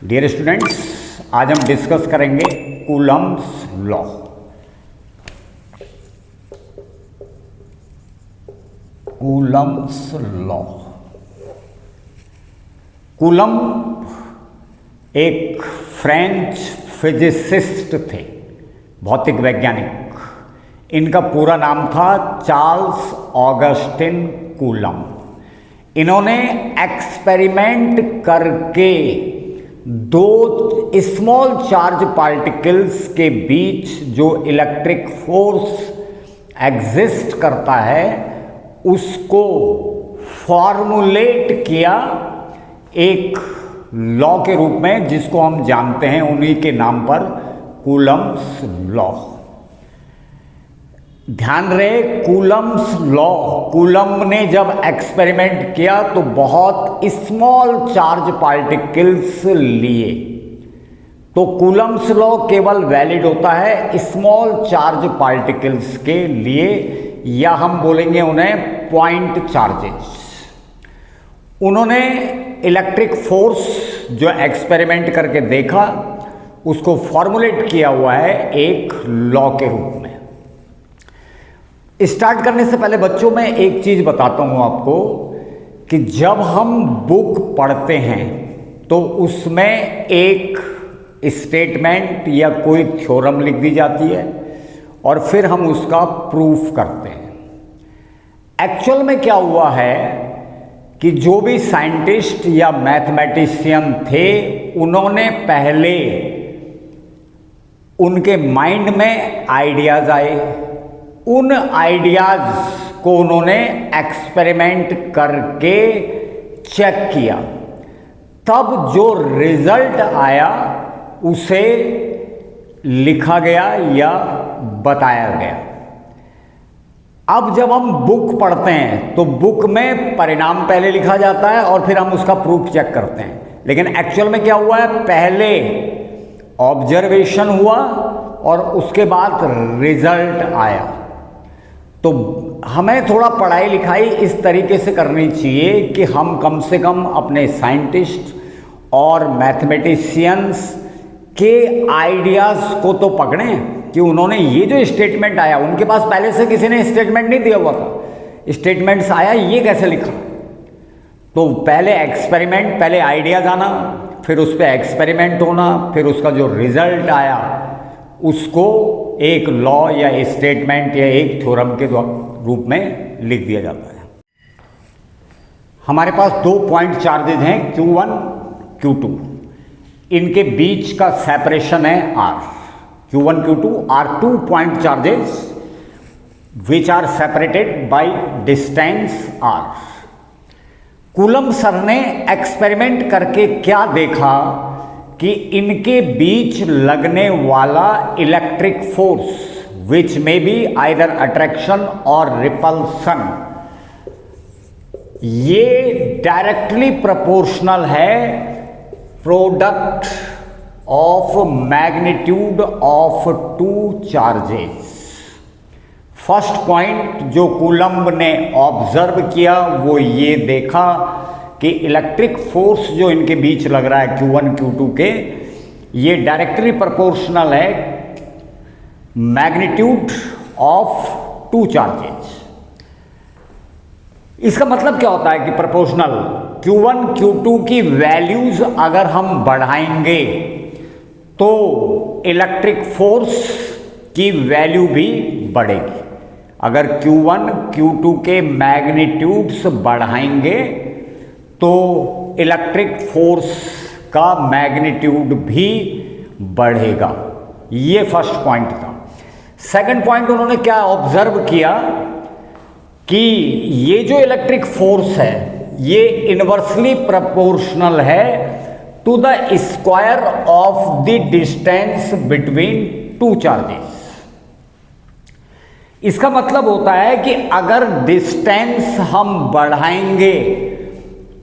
Dear students, आज हम discuss करेंगे Coulomb's law. Coulomb's law. Coulomb एक फ्रेंच फिजिसिस्ट थे, भौतिक वैज्ञानिक। इनका पूरा नाम था चार्ल्स ऑगस्टिन कूलम्ब। इन्होंने एक्सपेरिमेंट करके दो स्मॉल चार्ज पार्टिकल्स के बीच जो इलेक्ट्रिक फोर्स एग्जिस्ट करता है उसको फॉर्मुलेट किया एक लॉ के रूप में, जिसको हम जानते हैं उन्हीं के नाम पर, कूलम्ब्स लॉ। ध्यान रहे, कूलम्ब्स लॉ, कूलम्ब ने जब एक्सपेरिमेंट किया तो बहुत स्मॉल चार्ज पार्टिकल्स लिए। तो कूलम्ब्स लॉ केवल वैलिड होता है स्मॉल चार्ज पार्टिकल्स के लिए, या हम बोलेंगे उन्हें पॉइंट चार्जेस। उन्होंने इलेक्ट्रिक फोर्स जो एक्सपेरिमेंट करके देखा उसको फॉर्मुलेट किया हुआ है एक लॉ के रूप में। स्टार्ट करने से पहले बच्चों मैं एक चीज बताता हूं आपको कि जब हम बुक पढ़ते हैं तो उसमें एक स्टेटमेंट या कोई थ्योरम लिख दी जाती है और फिर हम उसका प्रूफ करते हैं। एक्चुअल में क्या हुआ है कि जो भी साइंटिस्ट या मैथमेटिशियन थे उन्होंने पहले उनके माइंड में आइडियाज आए, उन आइडियाज को उन्होंने एक्सपेरिमेंट करके चेक किया, तब जो रिजल्ट आया उसे लिखा गया या बताया गया। अब जब हम बुक पढ़ते हैं तो बुक में परिणाम पहले लिखा जाता है और फिर हम उसका प्रूफ चेक करते हैं, लेकिन एक्चुअल में क्या हुआ है, पहले ऑब्जर्वेशन हुआ और उसके बाद रिजल्ट आया। तो हमें थोड़ा पढ़ाई लिखाई इस तरीके से करनी चाहिए कि हम कम से कम अपने साइंटिस्ट और मैथमेटिशियंस के आइडियाज़ को तो पकड़ें कि उन्होंने ये जो स्टेटमेंट आया, उनके पास पहले से किसी ने स्टेटमेंट नहीं दिया हुआ था, स्टेटमेंट्स आया, ये कैसे लिखा। तो पहले एक्सपेरिमेंट, पहले आइडियाज आना, फिर उस पर एक्सपेरिमेंट होना, फिर उसका जो रिजल्ट आया उसको एक लॉ या स्टेटमेंट या एक थ्योरम के रूप में लिख दिया जाता है। हमारे पास दो पॉइंट चार्जेज हैं Q1, Q2। इनके बीच का सेपरेशन है R। Q1, Q2 are 2 point charges which are separated by distance R। Coulomb sir ने एक्सपेरिमेंट करके क्या देखा कि इनके बीच लगने वाला इलेक्ट्रिक फोर्स विच में बी आइदर अट्रैक्शन और रिपल्सन, ये डायरेक्टली प्रोपोर्शनल है product of magnitude of two charges. First point जो कूलम्ब ने ऑब्जर्व किया वो ये देखा कि इलेक्ट्रिक फोर्स जो इनके बीच लग रहा है Q1, Q2 के, ये डायरेक्टली प्रोपोर्शनल है मैग्नीट्यूड ऑफ टू चार्जेस। इसका मतलब क्या होता है कि प्रोपोर्शनल Q1, Q2 की वैल्यूज अगर हम बढ़ाएंगे तो इलेक्ट्रिक फोर्स की वैल्यू भी बढ़ेगी। अगर Q1, Q2 के मैग्नीट्यूड्स बढ़ाएंगे तो इलेक्ट्रिक फोर्स का मैग्नीट्यूड भी बढ़ेगा। ये फर्स्ट पॉइंट था। सेकंड पॉइंट उन्होंने क्या ऑब्जर्व किया कि ये जो इलेक्ट्रिक फोर्स है ये इनवर्सली प्रोपोर्शनल है to the square of the distance between two charges. इसका मतलब होता है कि अगर डिस्टेंस हम बढ़ाएंगे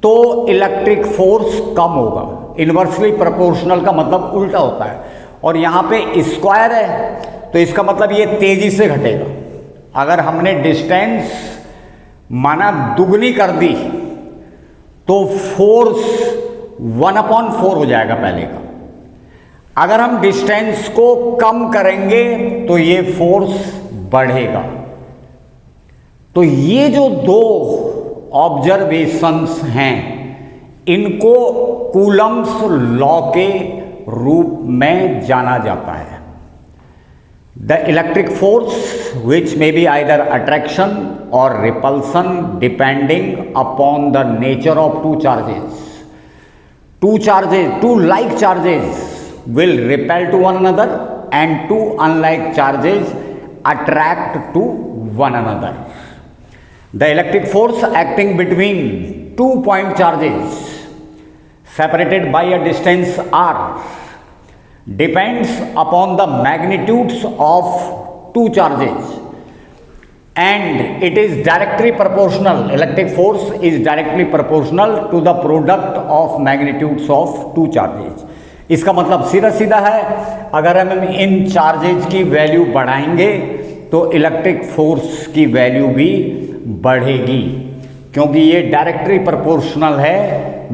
तो इलेक्ट्रिक फोर्स कम होगा। इनवर्सली प्रोपोर्शनल का मतलब उल्टा होता है, और यहां पे स्क्वायर है तो इसका मतलब ये तेजी से घटेगा। अगर हमने डिस्टेंस माना दुगनी कर दी तो फोर्स 1/4 हो जाएगा पहले का। अगर हम डिस्टेंस को कम करेंगे तो ये फोर्स बढ़ेगा। तो ये जो दो ऑब्जर्वेशंस हैं इनको कूलम्स लॉ के रूप में जाना जाता है। The electric force which may be either attraction और repulsion depending upon the nature of two charges. Two like charges will repel to one another and two unlike charges attract to one another. The electric force acting between 2 point charges separated by a distance r depends upon the magnitudes of two charges and it is directly proportional. Electric force is directly proportional to the product of magnitudes of two charges. इसका मतलब सीधा सीधा है, अगर हम इन charges की value बढ़ाएंगे तो इलेक्ट्रिक फोर्स की वैल्यू भी बढ़ेगी, क्योंकि ये डायरेक्टली प्रोपोर्शनल है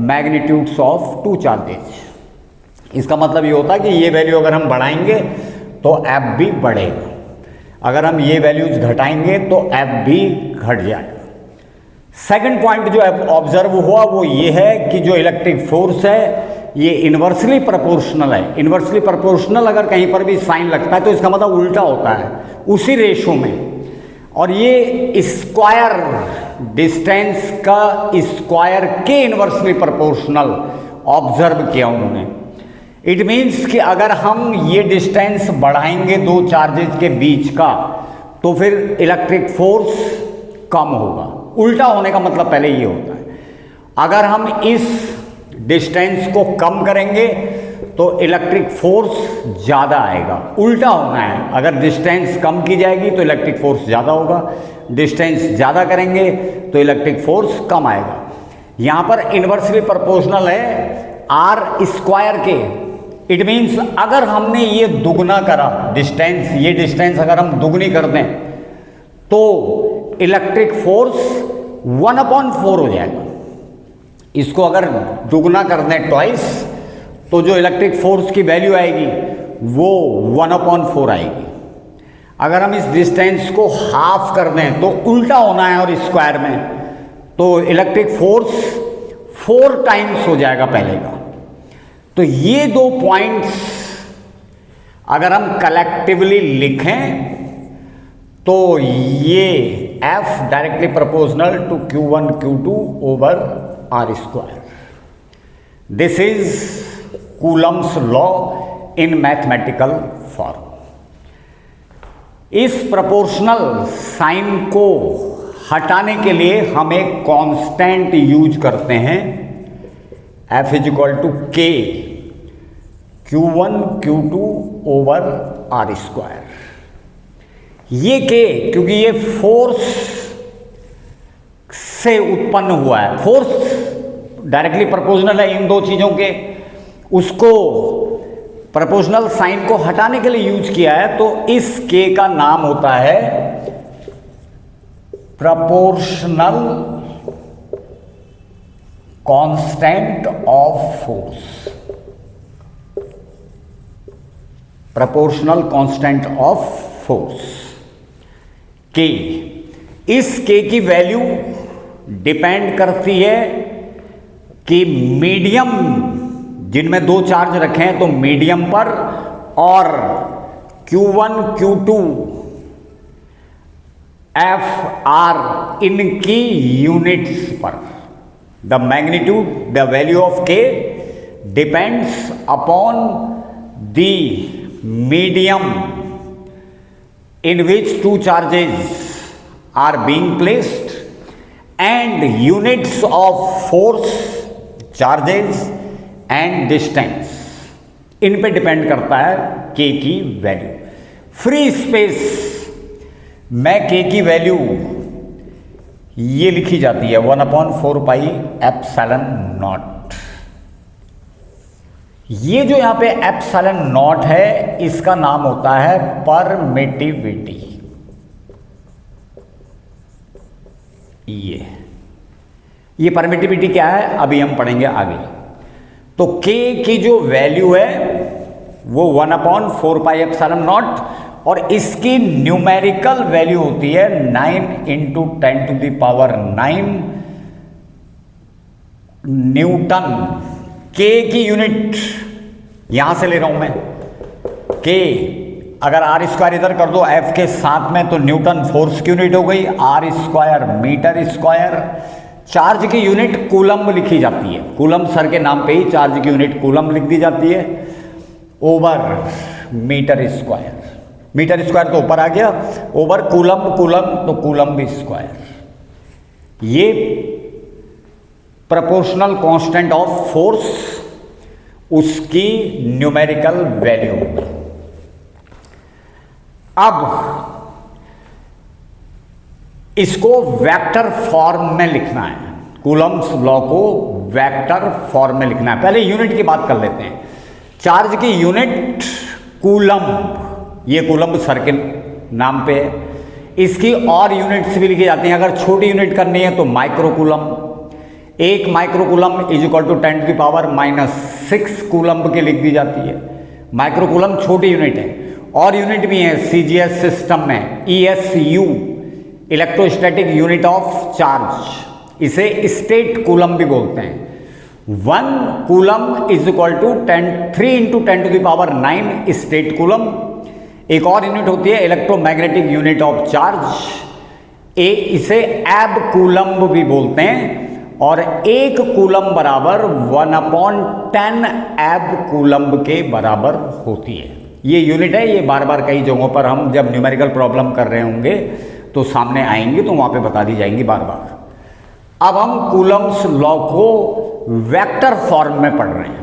मैग्नीट्यूड्स ऑफ टू चार्जेज। इसका मतलब ये होता है कि ये वैल्यू अगर हम बढ़ाएंगे तो एफ भी बढ़ेगा, अगर हम ये वैल्यूज घटाएंगे तो एफ भी घट जाएगा। सेकंड पॉइंट जो ऑब्जर्व हुआ वो ये है कि जो इलेक्ट्रिक फोर्स है ये इन्वर्सली प्रोपोर्शनल है। इन्वर्सली प्रोपोर्शनल अगर कहीं पर भी साइन लगता है तो इसका मतलब उल्टा होता है उसी रेशो में, और ये स्क्वायर डिस्टेंस का स्क्वायर के इन्वर्सली प्रोपोर्शनल ऑब्जर्व किया उन्होंने। इट मीन्स कि अगर हम ये डिस्टेंस बढ़ाएंगे दो चार्जेस के बीच का तो फिर इलेक्ट्रिक फोर्स कम होगा। उल्टा होने का मतलब पहले ये होता है, अगर हम इस डिस्टेंस को कम करेंगे तो इलेक्ट्रिक फोर्स ज़्यादा आएगा। उल्टा होना है, अगर डिस्टेंस कम की जाएगी तो इलेक्ट्रिक फोर्स ज़्यादा होगा, डिस्टेंस ज़्यादा करेंगे तो इलेक्ट्रिक फोर्स कम आएगा। यहाँ पर इन्वर्सली प्रोपोर्शनल है आर स्क्वायर के। इट मीन्स अगर हमने ये दुगना करा डिस्टेंस, ये डिस्टेंस अगर हम दुगनी कर दें तो इलेक्ट्रिक फोर्स 1/4 हो जाएगा। इसको अगर दुगना कर दें ट्वाइस तो जो इलेक्ट्रिक फोर्स की वैल्यू आएगी वो 1/4 आएगी। अगर हम इस डिस्टेंस को हाफ कर दें तो उल्टा होना है और स्क्वायर में, तो इलेक्ट्रिक फोर्स 4 टाइम्स हो जाएगा पहले का। तो ये दो पॉइंट्स अगर हम कलेक्टिवली लिखें तो ये F directly proportional to Q1 Q2 over R square. This is Coulomb's law in mathematical form. इस प्रोपोर्शनल साइन को हटाने के लिए हम एक कांस्टेंट यूज करते हैं, F is equal to K Q1 Q2 over R square. ये K क्योंकि ये फोर्स से उत्पन्न हुआ है, फोर्स डायरेक्टली प्रोपोर्शनल है इन दो चीज़ों के, उसको प्रोपोर्शनल साइन को हटाने के लिए यूज किया है, तो इस K का नाम होता है proportional constant of force. Proportional constant of force K। इस K की वैल्यू डिपेंड करती है कि मीडियम जिनमें दो चार्ज रखे हैं तो मीडियम पर, और Q1 Q2 F R इनकी यूनिट्स पर। The magnitude the value of K depends upon the medium in which two charges are being placed and units of force, charges and distance, इन पे depend करता है K की value. Free space में K की value ये लिखी जाती है 1/4 पाई एप्सिलॉन नॉट। ये जो यहां पे एप्सिलॉन नॉट है इसका नाम होता है परमिटिविटी। ये परमिटिविटी क्या है अभी हम पढ़ेंगे आगे। तो k की जो वैल्यू है वो 1/4πε0 और इसकी न्यूमेरिकल वैल्यू होती है 9 × 10⁹ न्यूटन। k की यूनिट यहां से ले रहा हूं मैं, k अगर आर स्क्वायर इधर कर दो एफ के साथ में तो न्यूटन फोर्स की यूनिट हो गई, R square meter square. Charge की यूनिट कूलम्ब लिखी जाती है, कूलम्ब सर के नाम पे ही चार्ज की यूनिट कूलम्ब लिख दी जाती है, over meter square. Meter square तो ऊपर आ गया, ओवर कूलम्ब, कूलम्ब तो कूलम्ब स्क्वायर। ये प्रोपोर्शनल कांस्टेंट ऑफ फोर्स, उसकी न्यूमेरिकल वैल्यू। अब इसको वेक्टर फॉर्म में लिखना है, कूलम्ब्स लॉ को वेक्टर फॉर्म में लिखना है। पहले यूनिट की बात कर लेते हैं। चार्ज की यूनिट कूलम्ब, ये कूलम्ब सर के नाम पे है। इसकी और यूनिट्स भी लिखी जाती हैं, अगर छोटी यूनिट करनी है तो micro Coulomb. 1 micro Coulomb is equal to 10⁻⁶ Coulomb की लिख दी जाती है। माइक्रो कूलम्ब छोटी यूनिट है। और यूनिट भी है सीजीएस सिस्टम में, ESU electrostatic unit of charge, इसे स्टेट कूलम्ब भी बोलते हैं। 1 Coulomb is equal to 3 × 10⁹ stat Coulomb. एक और यूनिट होती है इलेक्ट्रोमैग्नेटिक यूनिट ऑफ चार्ज, इसे एब कूलम्ब भी बोलते हैं। और 1 कूलम्ब बराबर 1/10 एब कूलम्ब के बराबर होती है। ये यूनिट है, ये बार बार कई जगहों पर हम जब न्यूमेरिकल प्रॉब्लम कर रहे होंगे तो सामने आएंगे, तो वहां पे बता दी जाएंगी बार बार। अब हम कूलम्ब्स लॉ को वेक्टर फॉर्म में पढ़ रहे हैं।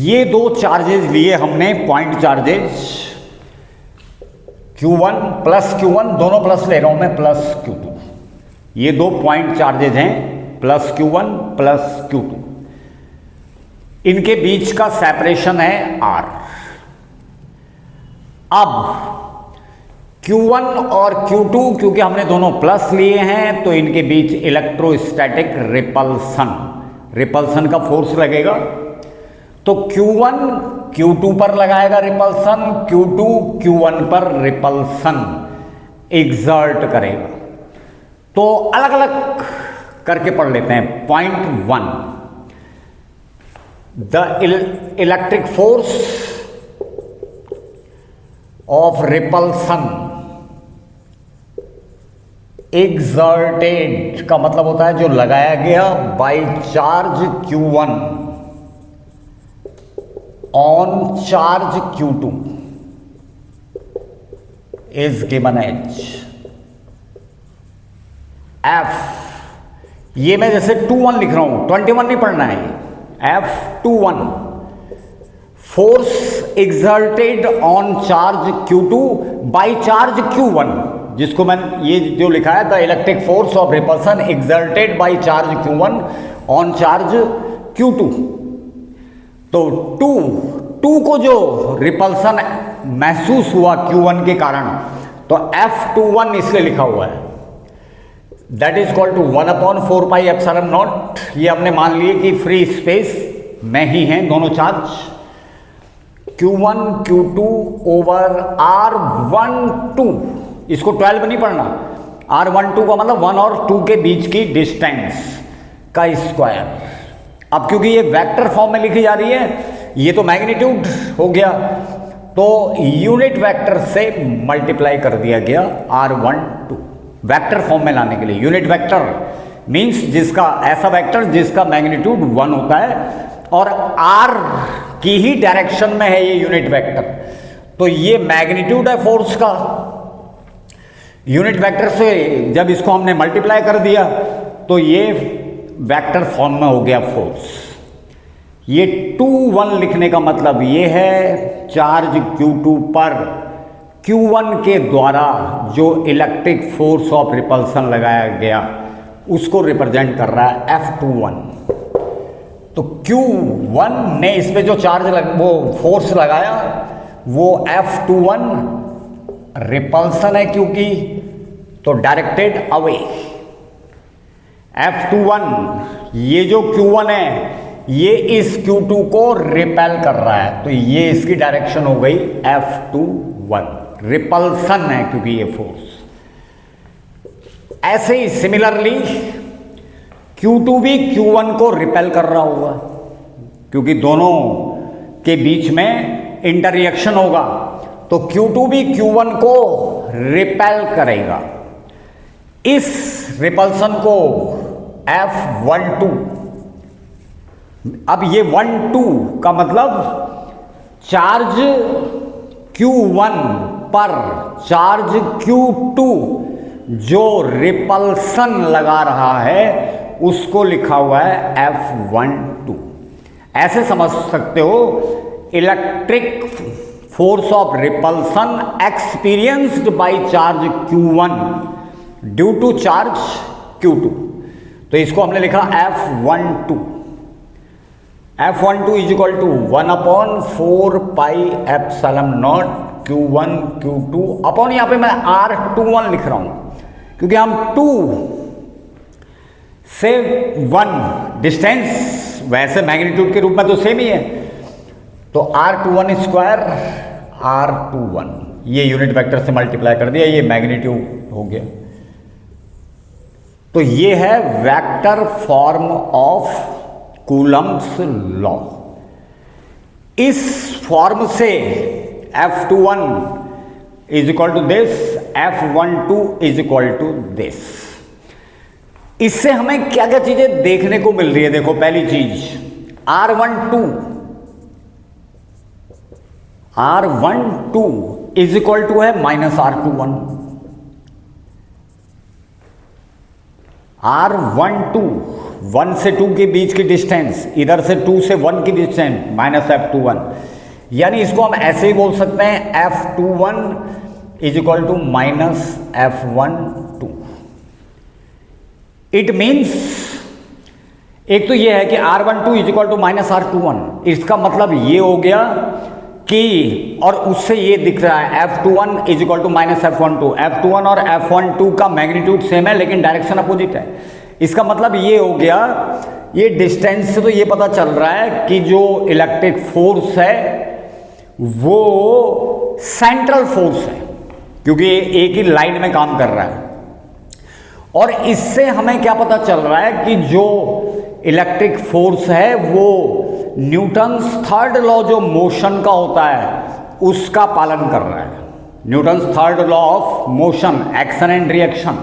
ये 2 चार्जेस लिए हमने, point charges Q1 plus Q1, दोनों प्लस ले रहा हूं मैं, प्लस Q2। ये 2 पॉइंट चार्जेस हैं, प्लस Q1 प्लस Q2। इनके बीच का सेपरेशन है R। अब Q1 और Q2 क्योंकि हमने दोनों प्लस लिए हैं तो इनके बीच इलेक्ट्रोस्टैटिक रिपल्सन का फोर्स लगेगा। तो Q1 Q2 पर लगाएगा रिपल्सन, Q2 Q1 पर रिपल्सन एग्जर्ट करेगा। तो अलग अलग करके पढ़ लेते हैं। Point 1, the electric force of repulsion exerted का मतलब होता है जो लगाया गया bye charge Q1 on charge Q2 is given as F। ये मैं जैसे 21 लिख रहा हूं, 21 नहीं पढ़ना है, F21 force exerted on charge Q2 by charge Q1, जिसको मैंने ये जो लिखा है the electric force of repulsion exerted by charge Q1 on charge Q2। तो 2 को जो रिपल्सन महसूस हुआ Q1 के कारण, तो F21 इसलिए लिखा हुआ है, दैट इज कॉल्ड टू 1/4πε0। ये हमने मान लिए कि फ्री स्पेस में ही हैं दोनों charge, Q1 Q2 over R12। इसको 12 नहीं पढ़ना, R12 का मतलब 1 और 2 के बीच की डिस्टेंस का स्क्वायर। अब क्योंकि ये वेक्टर फॉर्म में लिखी जा रही है, ये तो मैग्नीट्यूड हो गया, तो यूनिट वेक्टर से मल्टीप्लाई कर दिया गया R12 वेक्टर फॉर्म में लाने के लिए। यूनिट वेक्टर मींस जिसका ऐसा वेक्टर जिसका मैग्नीट्यूड 1 होता है और R की ही डायरेक्शन में है ये यूनिट वेक्टर। तो ये मैग्नीट्यूड है फोर्स का। यूनिट वेक्टर से जब इसको हमने मल्टीप्लाई कर दिया तो ये वेक्टर फॉर्म में हो गया फोर्स। ये 2 1 लिखने का मतलब ये है चार्ज Q2 पर Q1 के द्वारा जो इलेक्ट्रिक फोर्स ऑफ रिपल्सन लगाया गया उसको रिप्रेजेंट कर रहा है F21। तो Q1 ने इस पे जो वो फोर्स लगाया वो F21 रिपल्सन है क्योंकि, तो डायरेक्टेड अवे। F21 ये जो Q1 है ये इस Q2 को रिपेल कर रहा है, तो ये इसकी डायरेक्शन हो गई F21, रिपल्सन है क्योंकि ये फोर्स। ऐसे ही सिमिलरली Q2 भी Q1 को रिपेल कर रहा होगा क्योंकि दोनों के बीच में इंटररिएक्शन होगा, तो Q2 भी Q1 को रिपेल करेगा। इस रिपल्सन को F12, अब ये 12 का मतलब चार्ज Q1 पर चार्ज Q2 जो रिपल्सन लगा रहा है उसको लिखा हुआ है F12। ऐसे समझ सकते हो, electric force of repulsion experienced by charge Q1 due to charge Q2, तो इसको हमने लिखा F12। F12 is equal to 1/4 pi epsilon naught Q1 Q2 upon, यहां पे मैं R21 लिख रहा हूं क्योंकि हम 2 से 1 डिस्टेंस वैसे मैग्नीट्यूड के रूप में तो सेम ही है, तो R21 स्क्वायर R21 ये यूनिट वेक्टर से मल्टीप्लाई कर दिया, ये मैग्नीट्यूड हो गया। तो ये है vector form of Coulomb's law. इस फॉर्म से F21 is equal to this, F12 is equal to this. इससे हमें क्या क्या चीजें देखने को मिल रही है? देखो, पहली चीज R12 इज इक्वल टू है माइनस R21। R12 1 से 2 के बीच की डिस्टेंस, इधर से 2 से 1 की डिस्टेंस माइनस F21, यानी इसको हम ऐसे ही बोल सकते हैं F21 is equal to minus F12। It means एक तो ये है कि R12 is equal to minus R21, इसका मतलब ये हो गया कि, और उससे ये दिख रहा है F21 is equal to minus F12। F21 और F12 का मैग्नीट्यूड सेम है लेकिन डायरेक्शन अपोजिट है। इसका मतलब ये हो गया, ये डिस्टेंस से तो ये पता चल रहा है कि जो इलेक्ट्रिक फोर्स है वो सेंट्रल फोर्स है क्योंकि एक ही लाइन में काम कर रहा है। और इससे हमें क्या पता चल रहा है कि जो इलेक्ट्रिक फोर्स है वो न्यूटन्स थर्ड लॉ जो मोशन का होता है उसका पालन कर रहा है। Newton's third law of motion, action and reaction,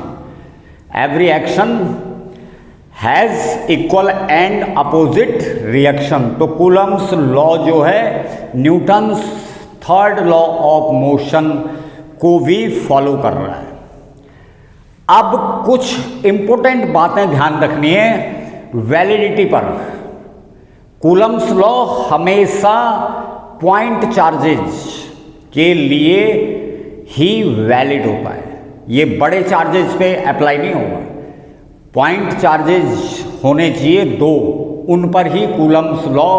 every action has equal and opposite reaction. तो कूलम्ब्स लॉ जो है Newton's third law of motion को भी फॉलो कर रहा है। अब कुछ इंपॉर्टेंट बातें ध्यान रखनी है वैलिडिटी पर। कूलम्ब्स लॉ हमेशा पॉइंट चार्जेज के लिए ही वैलिड होता है, ये बड़े चार्जेज पे अप्लाई नहीं होगा। पॉइंट चार्जेज होने चाहिए 2, उन पर ही कूलम्ब्स लॉ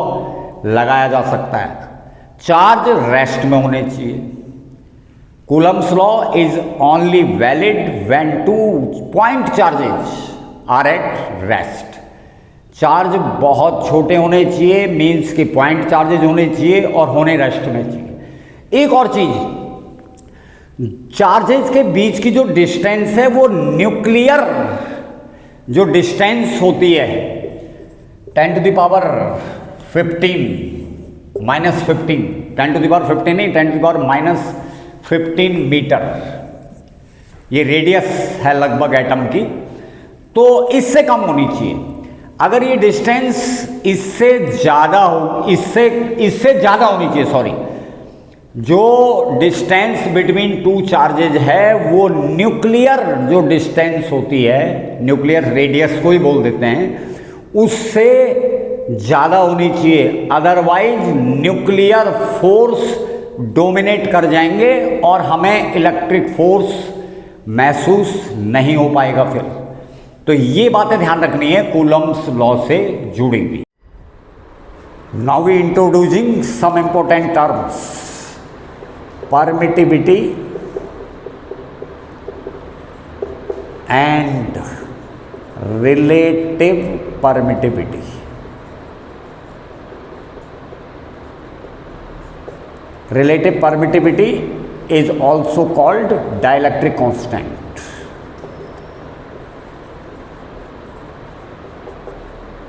लगाया जा सकता है। चार्ज रेस्ट में होने चाहिए। Coulomb's law is only valid when 2 point charges are at rest. Charge बहुत छोटे होने चाहिए, मीन्स कि पॉइंट चार्जेज होने चाहिए और होने रेस्ट में चाहिए। एक और चीज, चार्जेस के बीच की जो डिस्टेंस है वो न्यूक्लियर जो डिस्टेंस होती है 10 to the power 15 minus 15, 10 to the power 15 नहीं, 10 to the power minus 15 meter, ये रेडियस है लगभग एटम की, तो इससे कम होनी चाहिए। अगर ये डिस्टेंस इससे ज़्यादा हो, इससे ज़्यादा होनी चाहिए, सॉरी, जो डिस्टेंस बिटवीन 2 चार्जेज है वो न्यूक्लियर जो डिस्टेंस होती है, न्यूक्लियर रेडियस को ही बोल देते हैं, उससे ज़्यादा होनी चाहिए। अदरवाइज न्यूक्लियर फोर्स डोमिनेट कर जाएंगे और हमें इलेक्ट्रिक फोर्स महसूस नहीं हो पाएगा फिर। तो ये बातें ध्यान रखनी है कूलम्ब्स लॉ से जुड़ी हुई। Now we introducing some important terms. Permittivity and relative permittivity. Relative permittivity is also called dielectric constant.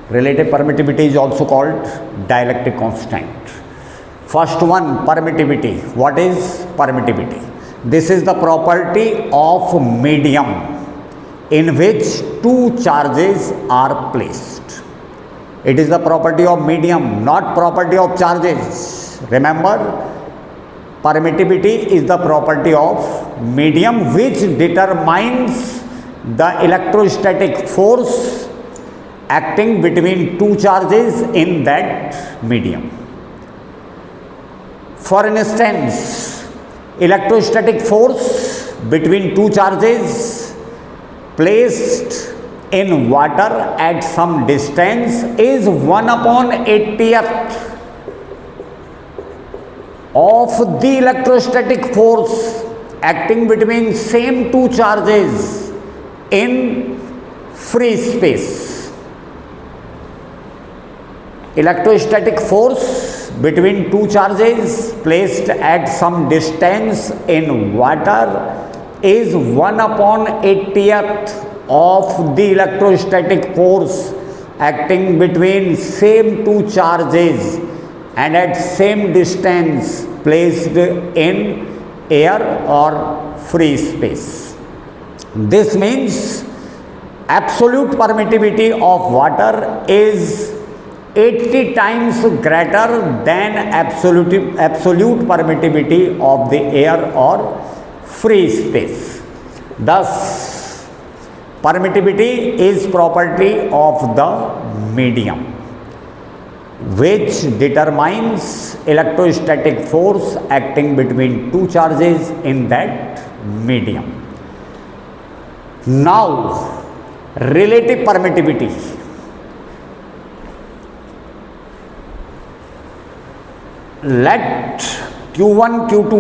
Relative permittivity is also called dielectric constant. First one, permittivity. What is permittivity? This is the property of medium in which two charges are placed. It is the property of medium, not property of charges. Remember, permittivity is the property of medium which determines the electrostatic force acting between two charges in that medium. For instance, electrostatic force between two charges placed in water at some distance is 1/80th of the electrostatic force acting between same two charges in free space. Electrostatic force between two charges placed at some distance in water is 1/80th of the electrostatic force acting between same two charges and at same distance placed in air or free space. This means absolute permittivity of water is 80 times greater than absolute permittivity of the air or free space. Thus, permittivity is property of the medium which determines electrostatic force acting between two charges in that medium. Now, relative permittivity. Let Q1, Q2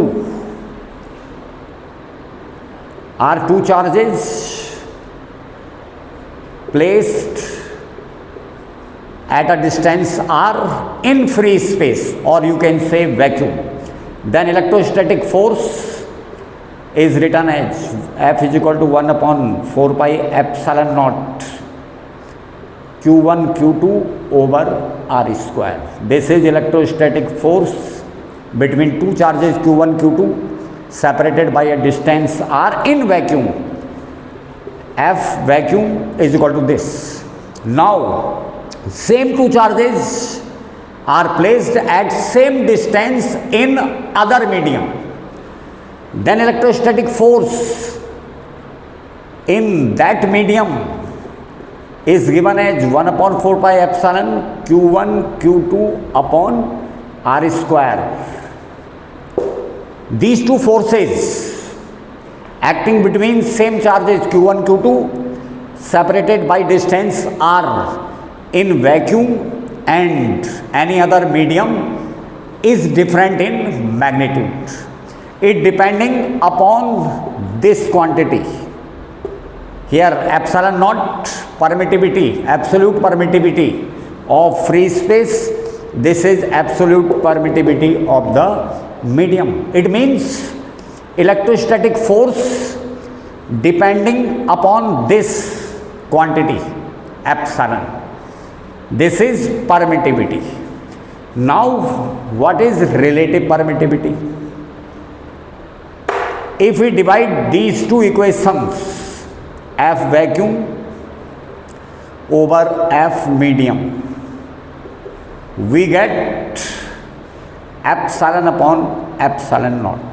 are two charges placed at a distance r in free space, or you can say vacuum. Then electrostatic force is written as F is equal to 1/4 pi epsilon naught Q1 Q2 over R square. This is electrostatic force between two charges Q1 Q2 separated by a distance R in vacuum. F vacuum is equal to this. Now, same two charges are placed at same distance in other medium. Then electrostatic force in that medium is given as 1/4 pi epsilon Q1 Q2 upon R square. These two forces acting between same charges Q1 Q2 separated by distance R in vacuum and any other medium is different in magnitude. It depending upon this quantity. Here epsilon naught permittivity, absolute permittivity of free space. This is absolute permittivity of the medium. It means electrostatic force depending upon this quantity epsilon. This is permittivity. Now, what is relative permittivity? If we divide these two equations, F vacuum over F medium, we get epsilon upon epsilon naught.